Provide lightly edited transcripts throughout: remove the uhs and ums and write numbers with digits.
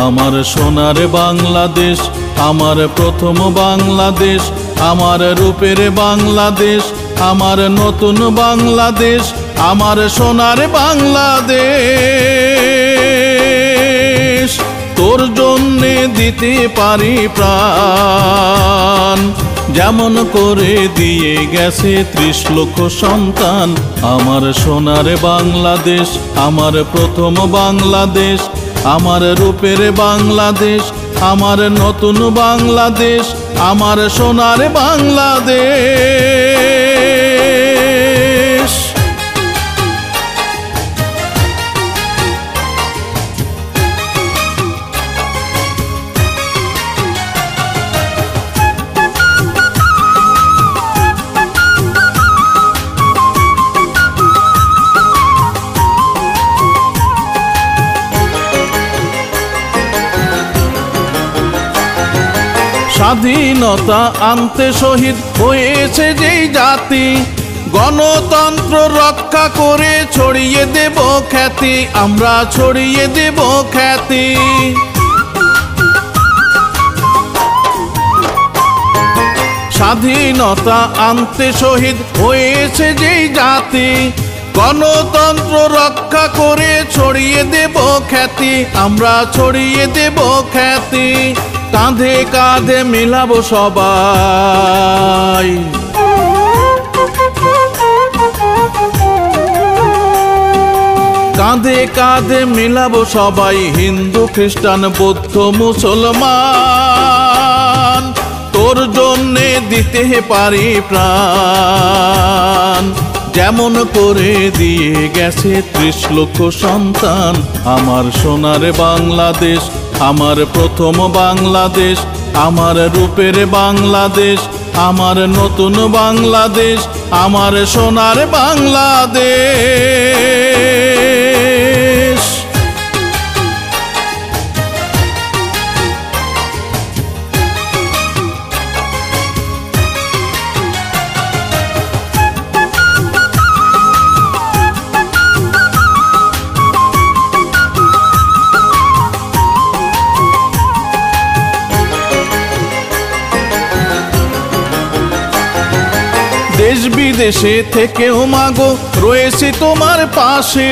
আমার সোনার বাংলাদেশ, আমার প্রথম বাংলাদেশ, আমার রূপের বাংলাদেশ, আমার নতুন বাংলাদেশ, আমার সোনার বাংলাদেশ। তোর জন্যে দিতে পারি প্রাণ, যেমন করে দিয়ে গেছে 30 লক্ষ সন্তান। আমার সোনার বাংলাদেশ, আমার প্রথম বাংলাদেশ, আমার রূপের বাংলাদেশ, আমার নতুন বাংলাদেশ, আমার সোনার বাংলাদেশ। স্বাধীনতা আনতে শহীদ হয়েছে যেই জাতি, গণতন্ত্র রক্ষা করে ছড়িয়ে দেব খ্যাতি, আমরা ছড়িয়ে দেব খ্যাতি। স্বাধীনতা আনতে শহীদ হয়েছে যেই জাতি, গণতন্ত্র রক্ষা করে ছড়িয়ে দেব খ্যাতি, আমরা ছড়িয়ে দেব খ্যাতি। কাঁধে কাঁধে মিলাবো সবাই, কাঁধে কাঁধে মিলাবো সবাই, হিন্দু খ্রিস্টান বৌদ্ধ মুসলমান। তোর জন্যে দিতে পারি প্রাণ, যেমন করে দিয়ে গেছে 30 লক্ষ সন্তান। আমার সোনার বাংলাদেশ, আমার প্রথম বাংলাদেশ, আমার রূপের বাংলাদেশ, আমার নতুন বাংলাদেশ, আমার সোনার বাংলাদেশ। দেশ বিদেশে থেকেও মাগো রয়েছি তোমার পাশে,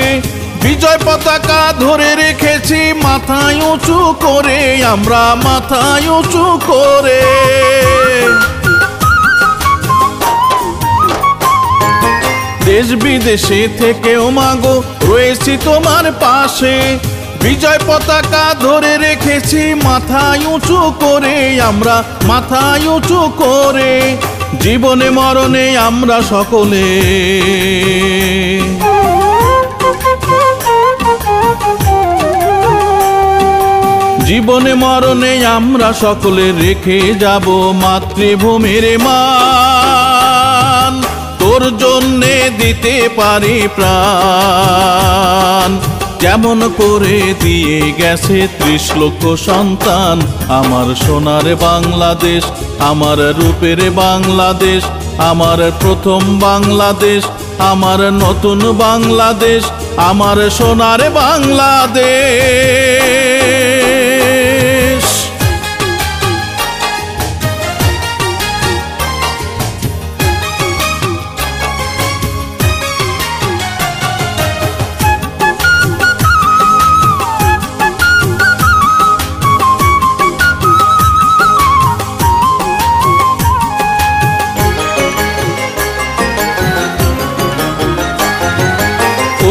বিজয় পতাকা ধরে রেখেছি মাথায় উঁচু করে, আমরা মাথায় উঁচু করে। দেশ বিদেশে থেকেও মাগো রয়েছি তোমার পাশে, বিজয় পতাকা ধরে রেখেছি মাথায় উঁচু করে, আমরা মাথায় উঁচু করে। জীবনে মরণে আমরা সকলে, জীবনে মরণে আমরা সকলে রেখে যাব মাতৃভূমির মান। তোর জন্যে দিতে পারি প্রাণ, যেমন করে দিয়ে গেছে 30 লক্ষ সন্তান। আমার সোনার বাংলাদেশ, আমার রূপের বাংলাদেশ, আমার প্রথম বাংলাদেশ, আমার নতুন বাংলাদেশ, আমার সোনার বাংলাদেশ।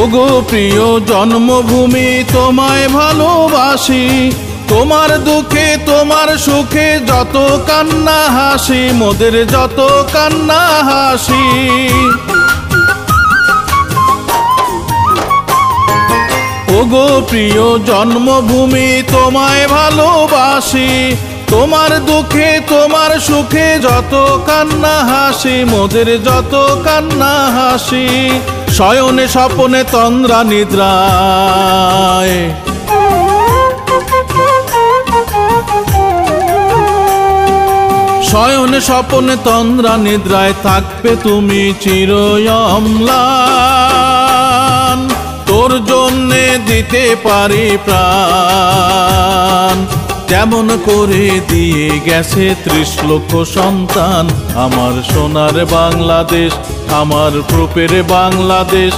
ওগো প্রিয় জন্মভূমি, তোমায় ভালোবাসি, তোমার দুঃখে তোমার সুখে যত কান্না হাসি, মোদের যত কান্না হাসি। ওগো প্রিয় জন্মভূমি, তোমায় ভালোবাসি, তোমার দুঃখে তোমার সুখে যত কান্না হাসি, মোদের যত কান্না হাসি। শয়নে স্বপনে তন্দ্রা নিদ্রায়, শয়নে স্বপনে তন্দ্রা নিদ্রায় থাকবে তুমি চির অম্লান। তোর জন্যে দিতে পারি প্রাণ, যেমন করে দিয়ে গেছে ৩০ লক্ষ সন্তান। আমার সোনার বাংলাদেশ, আমার প্রূপের বাংলাদেশ,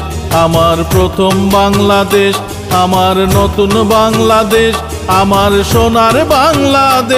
আমার প্রথম বাংলাদেশ, আমার নতুন বাংলাদেশ, আমার সোনার বাংলাদেশ।